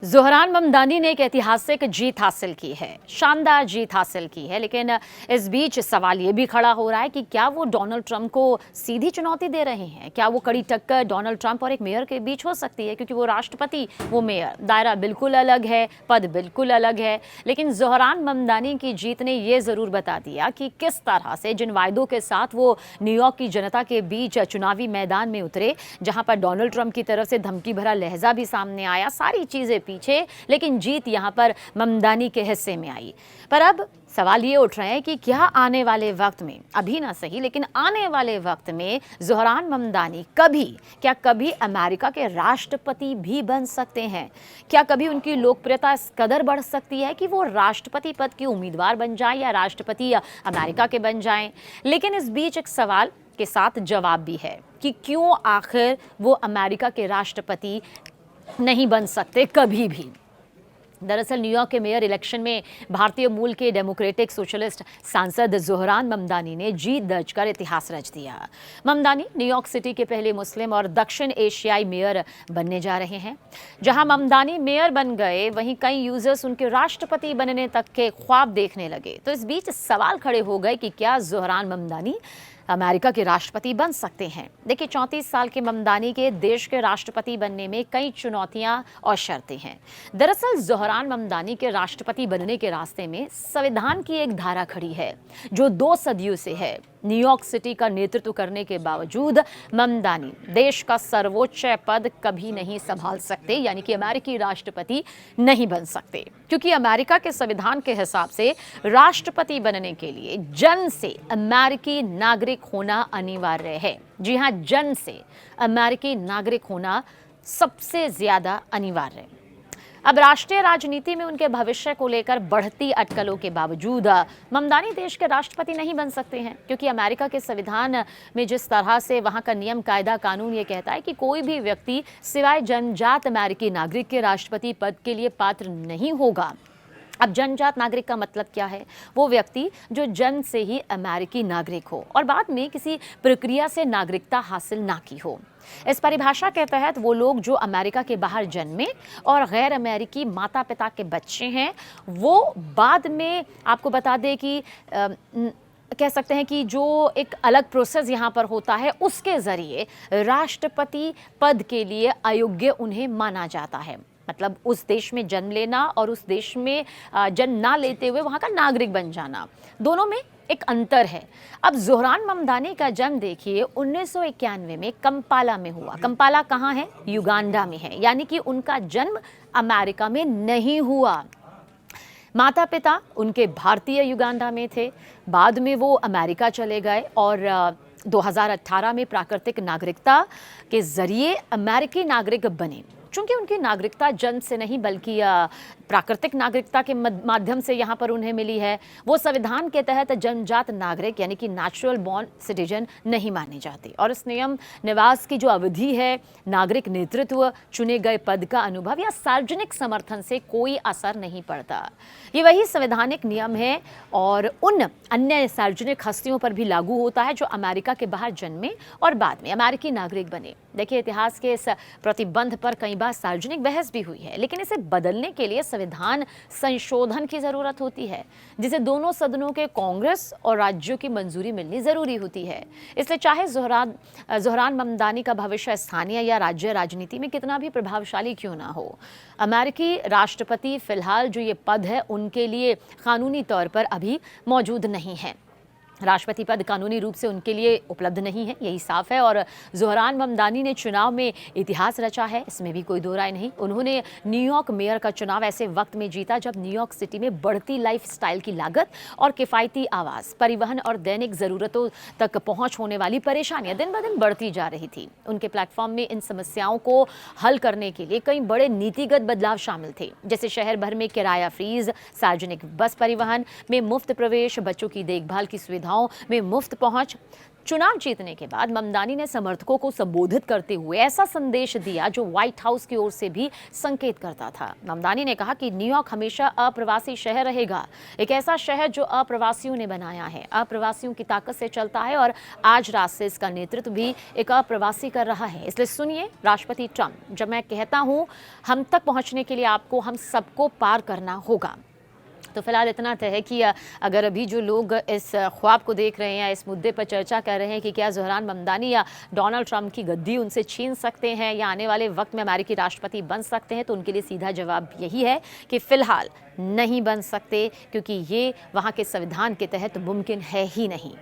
ज़ोहरान ममदानी ने एक ऐतिहासिक जीत हासिल की है, शानदार जीत हासिल की है। लेकिन इस बीच सवाल ये भी खड़ा हो रहा है कि क्या वो डोनाल्ड ट्रंप को सीधी चुनौती दे रहे हैं? क्या वो कड़ी टक्कर डोनाल्ड ट्रंप और एक मेयर के बीच हो सकती है? क्योंकि वो राष्ट्रपति, वो मेयर, दायरा बिल्कुल अलग है, पद बिल्कुल अलग है। लेकिन ज़ोहरान ममदानी की जीत ने ये ज़रूर बता दिया कि किस तरह से जिन वायदों के साथ वो न्यूयॉर्क की जनता के बीच चुनावी मैदान में उतरे, जहां पर डोनाल्ड ट्रंप की तरफ से धमकी भरा लहजा भी सामने आया, सारी चीज़ें पीछे, लेकिन जीत यहां पर ममदानी के हिस्से में आई। पर अब सवाल ये उठ रहे हैं कि क्या आने वाले वक्त में, अभी ना सही लेकिन आने वाले वक्त में ज़ोहरान ममदानी कभी अमेरिका के राष्ट्रपति भी बन सकते हैं? क्या कभी उनकी लोकप्रियता इस कदर बढ़ सकती है कि वो राष्ट्रपति पद के उम्मीदवार बन जाए या राष्ट्रपति अमेरिका के बन जाएं? लेकिन इस बीच एक सवाल के साथ जवाब भी है कि क्यों आखिर वो अमेरिका के राष्ट्रपति नहीं बन सकते कभी भी। दरअसल न्यूयॉर्क के मेयर इलेक्शन में भारतीय मूल के डेमोक्रेटिक सोशलिस्ट सांसद ज़ोहरान ममदानी ने जीत दर्ज कर इतिहास रच दिया। ममदानी न्यूयॉर्क सिटी के पहले मुस्लिम और दक्षिण एशियाई मेयर बनने जा रहे हैं। जहां ममदानी मेयर बन गए, वहीं कई यूजर्स उनके राष्ट्रपति बनने तक के ख्वाब देखने लगे। तो इस बीच सवाल खड़े हो गए कि क्या ज़ोहरान ममदानी अमेरिका के राष्ट्रपति बन सकते हैं? देखिए, 34 साल के ममदानी के देश के राष्ट्रपति बनने में कई चुनौतियां और शर्तें हैं। दरअसल ज़ोहरान ममदानी के राष्ट्रपति बनने के रास्ते में संविधान की एक धारा खड़ी है जो 2 सदियों से है। न्यूयॉर्क सिटी का नेतृत्व करने के बावजूद ममदानी देश का सर्वोच्च पद कभी नहीं संभाल सकते, यानी कि अमेरिकी राष्ट्रपति नहीं बन सकते, क्योंकि अमेरिका के संविधान के हिसाब से राष्ट्रपति बनने के लिए जन्म से अमेरिकी नागरिक होना अनिवार्य है। जी हां, जन्म से अमेरिकी नागरिक होना सबसे ज्यादा अनिवार्य है। अब राष्ट्रीय राजनीति में उनके भविष्य को लेकर बढ़ती अटकलों के बावजूद ममदानी देश के राष्ट्रपति नहीं बन सकते हैं, क्योंकि अमेरिका के संविधान में जिस तरह से वहां का नियम, कायदा, कानून ये कहता है कि कोई भी व्यक्ति सिवाय जन्मजात अमेरिकी नागरिक के राष्ट्रपति पद के लिए पात्र नहीं होगा। अब जन्मजात नागरिक का मतलब क्या है? वो व्यक्ति जो जन्म से ही अमेरिकी नागरिक हो और बाद में किसी प्रक्रिया से नागरिकता हासिल ना की हो। इस परिभाषा के तहत वो लोग जो अमेरिका के बाहर जन्मे और गैर अमेरिकी माता पिता के बच्चे हैं, वो बाद में, आपको बता दें कि कह सकते हैं कि जो एक अलग प्रोसेस यहाँ पर होता है, उसके ज़रिए राष्ट्रपति पद के लिए अयोग्य उन्हें माना जाता है। मतलब उस देश में जन्म लेना और उस देश में जन्म ना लेते हुए वहाँ का नागरिक बन जाना, दोनों में एक अंतर है। अब ज़ोहरान ममदानी का जन्म देखिए 1991 में कंपाला में हुआ। कंपाला कहाँ है? युगांडा में है, यानी कि उनका जन्म अमेरिका में नहीं हुआ। माता पिता उनके भारतीय युगांडा में थे, बाद में वो अमेरिका चले गए और 2018 में प्राकृतिक नागरिकता के जरिए अमेरिकी नागरिक बने। चूंकि उनकी नागरिकता जन्म से नहीं बल्कि प्राकृतिक नागरिकता के माध्यम से यहाँ पर उन्हें मिली है, वो संविधान के तहत जन्मजात नागरिक यानी कि नेचुरल बॉर्न सिटीजन नहीं माने जाते। और इस नियम निवास की जो अवधि है, नागरिक नेतृत्व, चुने गए पद का अनुभव या सार्वजनिक समर्थन से कोई असर नहीं पड़ता। ये वही संवैधानिक नियम है और उन अन्य सार्वजनिक हस्तियों पर भी लागू होता है जो अमेरिका के बाहर जन्मे और बाद में अमेरिकी नागरिक बने। देखिए, इतिहास के इस प्रतिबंध पर कई बार सार्वजनिक बहस भी हुई है, लेकिन इसे बदलने के लिए संविधान संशोधन की जरूरत होती है, जिसे दोनों सदनों के कांग्रेस और राज्यों की मंजूरी मिलनी जरूरी होती है। इसलिए चाहे ज़ोहरान ममदानी का भविष्य स्थानीय या राज्य राजनीति में कितना भी प्रभावशाली क्यों ना हो, अमेरिकी राष्ट्रपति फिलहाल जो ये पद है उनके लिए कानूनी तौर पर अभी मौजूद नहीं है। राष्ट्रपति पद कानूनी रूप से उनके लिए उपलब्ध नहीं है, यही साफ है। और ज़ोहरान ममदानी ने चुनाव में इतिहास रचा है, इसमें भी कोई दो राय नहीं। उन्होंने न्यूयॉर्क मेयर का चुनाव ऐसे वक्त में जीता जब न्यूयॉर्क सिटी में बढ़ती लाइफस्टाइल की लागत और किफ़ायती आवास, परिवहन और दैनिक ज़रूरतों तक पहुँच होने वाली परेशानियाँ दिन ब दिन बढ़ती जा रही थी। उनके प्लेटफॉर्म में इन समस्याओं को हल करने के लिए कई बड़े नीतिगत बदलाव शामिल थे, जैसे शहर भर में किराया फ्रीज, सार्वजनिक बस परिवहन में मुफ्त प्रवेश, बच्चों की देखभाल की सुविधा सुविधाओं में मुफ्त पहुंच। चुनाव जीतने के बाद ममदानी ने समर्थकों को संबोधित करते हुए ऐसा संदेश दिया जो व्हाइट हाउस की ओर से भी संकेत करता था। ममदानी ने कहा कि न्यूयॉर्क हमेशा अप्रवासी शहर रहेगा, एक ऐसा शहर जो अप्रवासियों ने बनाया है, अप्रवासियों की ताकत से चलता है और आज रात से इसका नेतृत्व भी एक अप्रवासी कर रहा है। इसलिए सुनिए राष्ट्रपति ट्रंप, जब मैं कहता हूं हम तक पहुंचने के लिए आपको हम सबको पार करना होगा। तो फिलहाल इतना तय है कि अगर अभी जो लोग इस ख्वाब को देख रहे हैं या इस मुद्दे पर चर्चा कर रहे हैं कि क्या ज़ोहरान ममदानी या डोनाल्ड ट्रंप की गद्दी उनसे छीन सकते हैं या आने वाले वक्त में अमेरिकी राष्ट्रपति बन सकते हैं, तो उनके लिए सीधा जवाब यही है कि फ़िलहाल नहीं बन सकते, क्योंकि ये वहाँ के संविधान के तहत मुमकिन है ही नहीं।